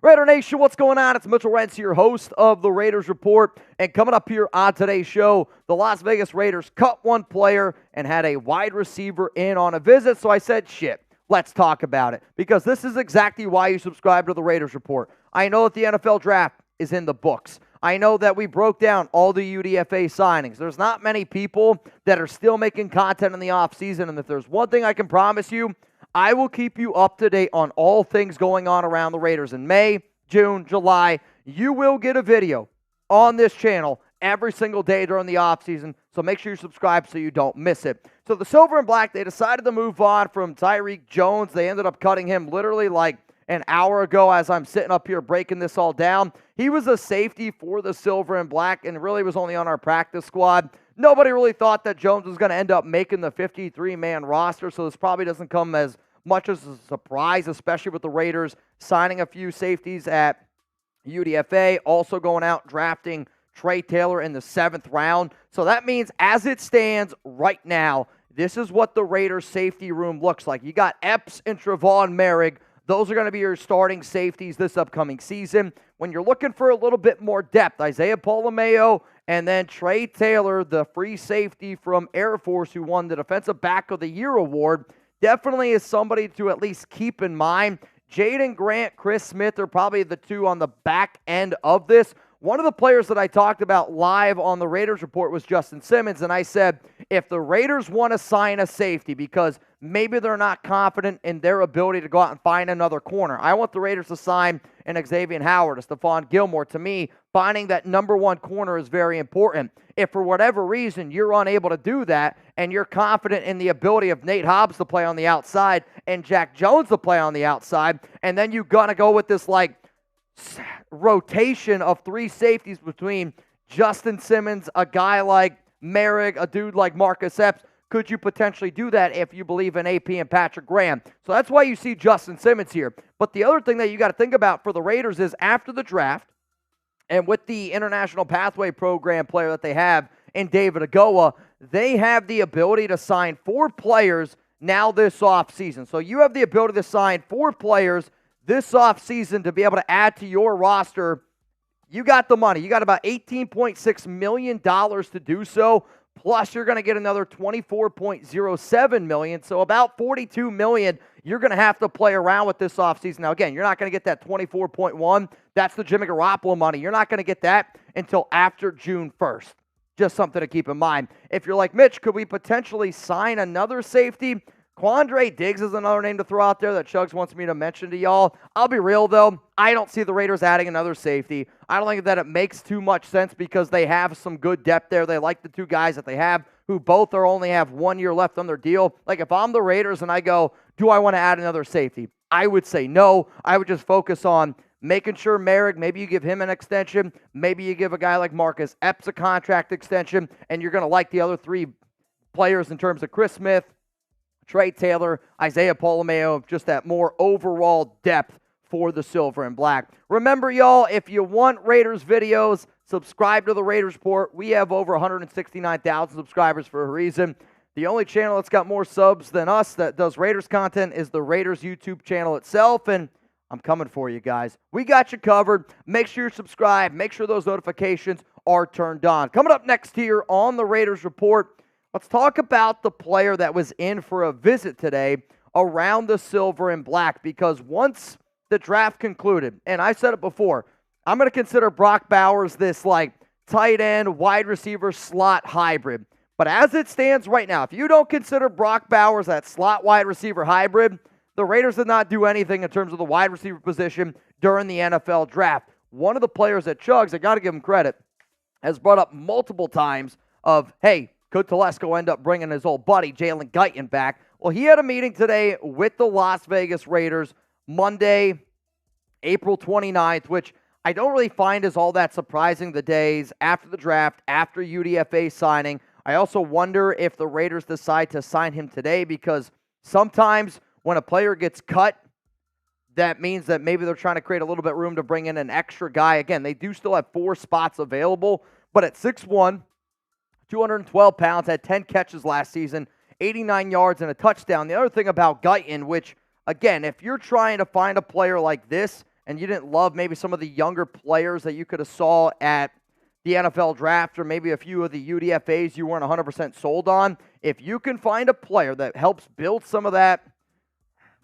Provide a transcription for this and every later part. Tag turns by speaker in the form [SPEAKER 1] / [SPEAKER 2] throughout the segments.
[SPEAKER 1] Raider Nation, what's going on? It's Mitchell Renz, your host of the Raiders Report. And coming up here on today's show, the Las Vegas Raiders cut one player and had a wide receiver in on a visit. So I said, shit, let's talk about it. Because this is exactly why you subscribe to the Raiders Report. I know that the NFL Draft is in the books. I know that we broke down all the UDFA signings. There's not many people that are still making content in the offseason. And if there's one thing I can promise you, I will keep you up to date on all things going on around the Raiders in May, June, July. You will get a video on this channel every single day during the offseason, so make sure you subscribe so you don't miss it. So the Silver and Black, they decided to move on from Tyreque Jones. They ended up cutting him literally like an hour ago as I'm sitting up here breaking this all down. He was a safety for the Silver and Black and really was only on our practice squad. Nobody really thought that Jones was going to end up making the 53-man roster, so this probably doesn't come as much as a surprise, especially with the Raiders signing a few safeties at UDFA, also going out drafting Trey Taylor in the 7th round. So that means as it stands right now, this is what the Raiders safety room looks like. You got Epps and Trevon Merrick. Those are going to be your starting safeties this upcoming season. When you're looking for a little bit more depth, Isaiah Polameo and then Trey Taylor, the free safety from Air Force who won the Defensive Back of the Year award, definitely is somebody to at least keep in mind. Jaden Grant, Chris Smith are probably the two on the back end of this. One of the players that I talked about live on the Raiders Report was Justin Simmons, and I said if the Raiders want to sign a safety because maybe they're not confident in their ability to go out and find another corner, I want the Raiders to sign an Xavier Howard, a Stephon Gilmore. To me, finding that number one corner is very important. If for whatever reason you're unable to do that and you're confident in the ability of Nate Hobbs to play on the outside and Jack Jones to play on the outside, and then you're going to go with this like rotation of three safeties between Justin Simmons, a guy like Merrick, a dude like Marcus Epps, could you potentially do that if you believe in AP and Patrick Graham? So that's why you see Justin Simmons here. But the other thing that you got to think about for the Raiders is after the draft, and with the International Pathway Program player that they have in David Agoa, they have the ability to sign 4 players now this offseason. So you have the ability to sign 4 players this offseason to be able to add to your roster. You got the money. You got about $18.6 million to do so. Plus, you're going to get another $24.07 million. So about $42 million you're going to have to play around with this offseason. Now, again, you're not going to get that $24.1. That's the Jimmy Garoppolo money. You're not going to get that until after June 1st. Just something to keep in mind. If you're like, Mitch, could we potentially sign another safety? Quandre Diggs is another name to throw out there that Chugs wants me to mention to y'all. I'll be real, though. I don't see the Raiders adding another safety. I don't think that it makes too much sense because they have some good depth there. They like the 2 guys that they have who both only have 1 year left on their deal. Like, if I'm the Raiders and I go, do I want to add another safety? I would say no. I would just focus on making sure Merrick, maybe you give him an extension. Maybe you give a guy like Marcus Epps a contract extension, and you're going to like the other 3 players in terms of Chris Smith, Trey Taylor, Isaiah Polameo, just that more overall depth for the Silver and Black. Remember, y'all, if you want Raiders videos, subscribe to the Raiders Report. We have over 169,000 subscribers for a reason. The only channel that's got more subs than us that does Raiders content is the Raiders YouTube channel itself, and I'm coming for you guys. We got you covered. Make sure you're subscribed. Make sure those notifications are turned on. Coming up next here on the Raiders Report, let's talk about the player that was in for a visit today around the Silver and Black, because once the draft concluded, and I said it before, I'm going to consider Brock Bowers this like tight end, wide receiver, slot hybrid. But as it stands right now, if you don't consider Brock Bowers that slot wide receiver hybrid, the Raiders did not do anything in terms of the wide receiver position during the NFL draft. One of the players at Chugs, I got to give him credit, has brought up multiple times of, hey, could Telesco end up bringing his old buddy, Jalen Guyton, back? Well, he had a meeting today with the Las Vegas Raiders Monday, April 29th, which I don't really find is all that surprising the days after the draft, after UDFA signing. I also wonder if the Raiders decide to sign him today because sometimes when a player gets cut, that means that maybe they're trying to create a little bit of room to bring in an extra guy. Again, they do still have 4 spots available, but at 6'1", 212 pounds, had 10 catches last season, 89 yards and a touchdown. The other thing about Guyton, which, again, if you're trying to find a player like this and you didn't love maybe some of the younger players that you could have saw at the NFL draft or maybe a few of the UDFAs you weren't 100% sold on, if you can find a player that helps build some of that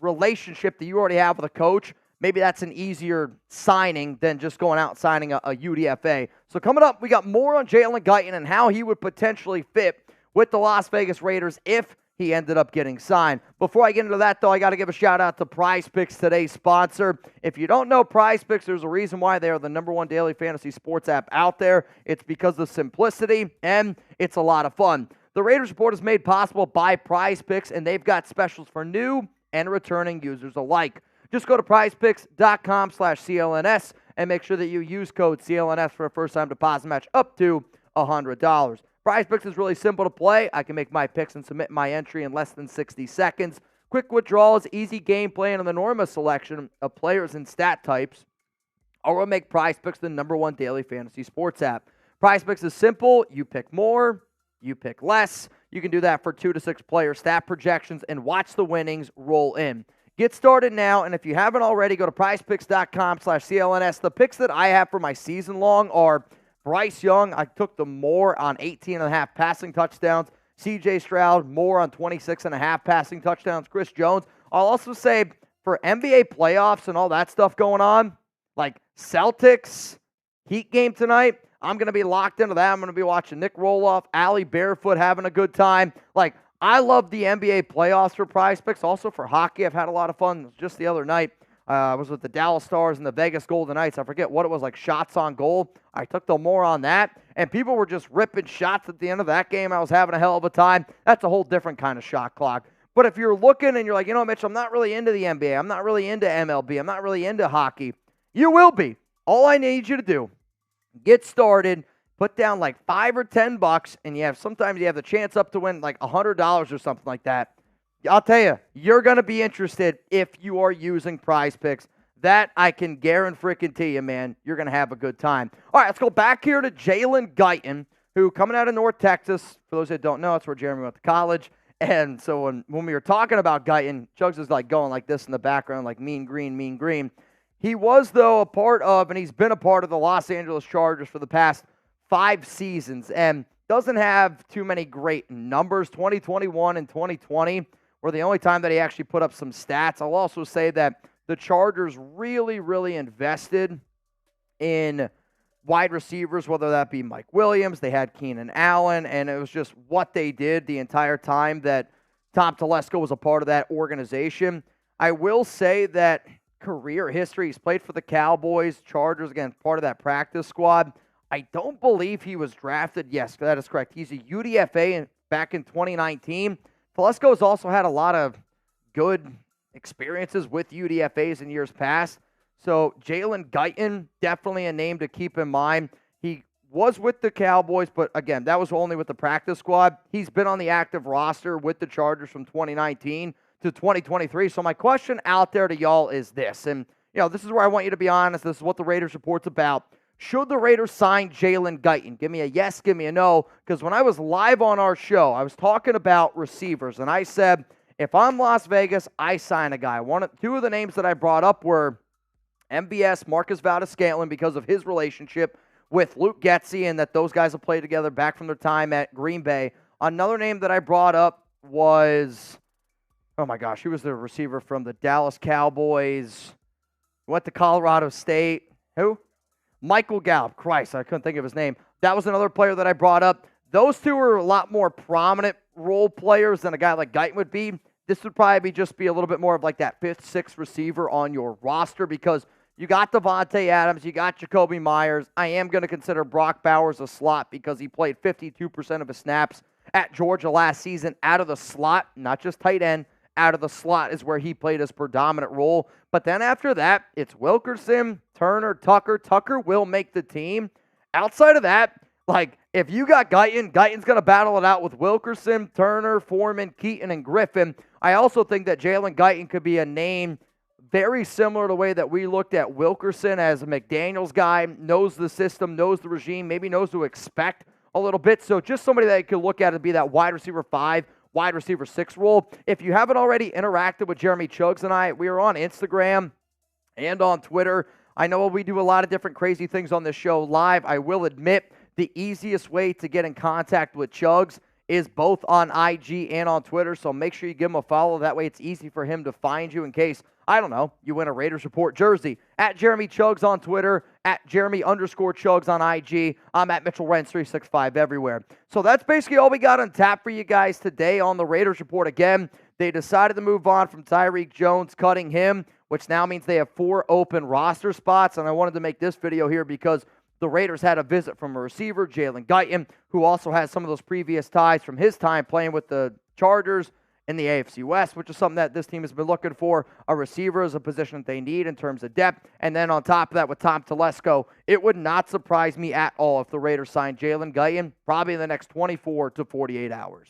[SPEAKER 1] relationship that you already have with a coach, maybe that's an easier signing than just going out and signing a UDFA. So coming up, we got more on Jalen Guyton and how he would potentially fit with the Las Vegas Raiders if he ended up getting signed. Before I get into that, though, I got to give a shout-out to Priz Picks, today's sponsor. If you don't know Priz Picks, there's a reason why they are the #1 daily fantasy sports app out there. It's because of simplicity, and it's a lot of fun. The Raiders Report is made possible by Priz Picks, and they've got specials for new and returning users alike. Just go to prizepicks.com/CLNS and make sure that you use code CLNS for a first-time deposit match up to $100. Prize Picks is really simple to play. I can make my picks and submit my entry in less than 60 seconds. Quick withdrawals, easy gameplay, and an enormous selection of players and stat types are what make Prize Picks the #1 daily fantasy sports app. Prize Picks is simple. You pick more, you pick less. You can do that for 2 to 6 player stat projections and watch the winnings roll in. Get started now, and if you haven't already, go to prizepicks.com/CLNS. The picks that I have for my season long are Bryce Young. I took the more on 18.5 passing touchdowns. CJ Stroud, more on 26.5 passing touchdowns. Chris Jones. I'll also say for NBA playoffs and all that stuff going on, like Celtics, Heat game tonight, I'm going to be locked into that. I'm going to be watching Nick Roloff, Allie Barefoot having a good time. Like, I love the NBA playoffs for Prize Picks. Also for hockey, I've had a lot of fun. Just the other night, I was with the Dallas Stars and the Vegas Golden Knights. I forget what it was, like shots on goal. I took the more on that, and people were just ripping shots at the end of that game. I was having a hell of a time. That's a whole different kind of shot clock. But if you're looking and you're like, you know, Mitch, I'm not really into the NBA. I'm not really into MLB. I'm not really into hockey. You will be. All I need you to do, get started, put down like $5 or $10, and sometimes you have the chance up to win like $100 or something like that. I'll tell you, you're going to be interested if you are using Prize Picks. That I can guarantee you, man. You're going to have a good time. All right, let's go back here to Jalen Guyton, who coming out of North Texas. For those that don't know, it's where Jeremy went to college. And so when we were talking about Guyton, Chugs is like going like this in the background, like mean green, mean green. He was, though, a part of, and he's been a part of the Los Angeles Chargers for the past 5 seasons, and doesn't have too many great numbers. 2021 and 2020 were the only time that he actually put up some stats. I'll also say that the Chargers really, really invested in wide receivers, whether that be Mike Williams, they had Keenan Allen, and it was just what they did the entire time that Tom Telesco was a part of that organization. I will say that career history, he's played for the Cowboys, Chargers, again, part of that practice squad. I don't believe he was drafted. Yes, that is correct. He's a UDFA back in 2019. Telesco's also had a lot of good experiences with UDFAs in years past. So Jalen Guyton, definitely a name to keep in mind. He was with the Cowboys, but again, that was only with the practice squad. He's been on the active roster with the Chargers from 2019 to 2023. So my question out there to y'all is this, and this is where I want you to be honest. This is what the Raiders Report's about. Should the Raiders sign Jalen Guyton? Give me a yes, give me a no, because when I was live on our show, I was talking about receivers, and I said, if I'm Las Vegas, I sign a guy. Two of the names that I brought up were MVS, Marcus Valdes-Scantling, because of his relationship with Luke Getsy, and that those guys have played together back from their time at Green Bay. Another name that I brought up was, oh my gosh, he was the receiver from the Dallas Cowboys, went to Colorado State. Who? Michael Gallup. Christ, I couldn't think of his name. That was another player that I brought up. Those two are a lot more prominent role players than a guy like Guyton would be. This would probably just be a little bit more of like that 5th, 6th receiver on your roster because you got Devontae Adams, you got Jacoby Myers. I am going to consider Brock Bowers a slot because he played 52% of his snaps at Georgia last season out of the slot, not just tight end. Out of the slot is where he played his predominant role. But then after that, it's Wilkerson, Turner, Tucker. Tucker will make the team. Outside of that, like, if you got Guyton, Guyton's going to battle it out with Wilkerson, Turner, Foreman, Keaton, and Griffin. I also think that Jalen Guyton could be a name very similar to the way that we looked at Wilkerson as a McDaniels guy, knows the system, knows the regime, maybe knows to expect a little bit. So just somebody that you could look at and be that wide receiver 5, wide receiver 6 role. If you haven't already interacted with Jeremy Chugs and I, we are on Instagram and on Twitter. I know we do a lot of different crazy things on this show live. I will admit the easiest way to get in contact with Chugs is both on IG and on Twitter, so make sure you give him a follow. That way it's easy for him to find you in case, I don't know, you win a Raiders Report jersey. At Jeremy Chugs on Twitter, at Jeremy_Chugs on IG. I'm at Mitchell Renz 365 everywhere. So that's basically all we got on tap for you guys today on the Raiders Report. Again, they decided to move on from Tyreque Jones, cutting him, which now means they have 4 open roster spots. And I wanted to make this video here because the Raiders had a visit from a receiver, Jalen Guyton, who also has some of those previous ties from his time playing with the Chargers in the AFC West, which is something that this team has been looking for. A receiver is a position that they need in terms of depth. And then on top of that, with Tom Telesco, it would not surprise me at all if the Raiders signed Jalen Guyton probably in the next 24 to 48 hours.